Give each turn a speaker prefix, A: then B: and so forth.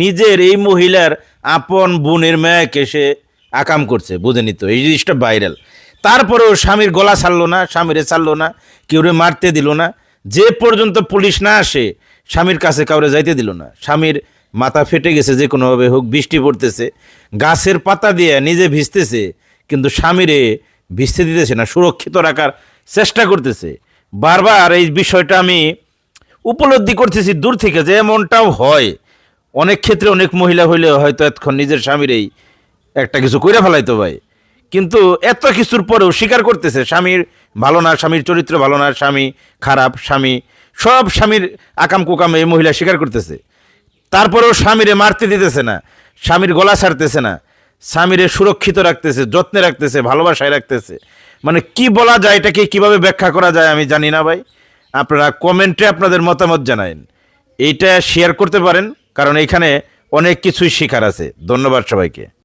A: নিজের এই মহিলার আপন বোনের মেয়েকে সে আকাম করছে, বুঝেনি তো? এই জিনিসটা ভাইরাল। তারপরেও স্বামীর গলা ছাড়লো না, স্বামীরে ছাড়লো না, কেউরে মারতে দিল না। যে পর্যন্ত পুলিশ না আসে স্বামীর কাছে কাউরে যাইতে দিল না। স্বামীর মাথা ফেটে গেছে, যে কোনোভাবে হোক, বৃষ্টি পড়তেছে, গাছের পাতা দিয়ে নিজে ভিজতেছে, কিন্তু স্বামীরে ভিজতে দিতেছে না, সুরক্ষিত রাখার চেষ্টা করতেছে। বারবার এই বিষয়টা আমি উপলব্ধি করতেছি দূর থেকে, যে এমনটাও হয় অনেক ক্ষেত্রে। অনেক মহিলা হইলে হয়তো এতক্ষণ নিজের স্বামীরই একটা কিছু কইরা ফেলাইতো ভাই, কিন্তু এত কিছুর পরেও স্বীকার করতেছে স্বামীর ভালো না, স্বামীর চরিত্র ভালো না, স্বামী খারাপ, স্বামী সব স্বামীর আকাম কুকাম এই মহিলা স্বীকার করতেছে। তারপরেও স্বামীরে মারতে দিতেছে না, স্বামীর গলা ছাড়তেছে না, স্বামীরে সুরক্ষিত রাখতেছে, যত্নে রাখতেছে, ভালোবাসায় রাখতেছে। মানে কি বলা যায়, এটাকে কিভাবে ব্যাখ্যা করা যায় আমি জানি না ভাই। আপনারা কমেন্টে আপনাদের মতামত জানাইন, এইটা শেয়ার করতে পারেন, কারণ এখানে অনেক কিছুই শেখার আছে। ধন্যবাদ সবাইকে।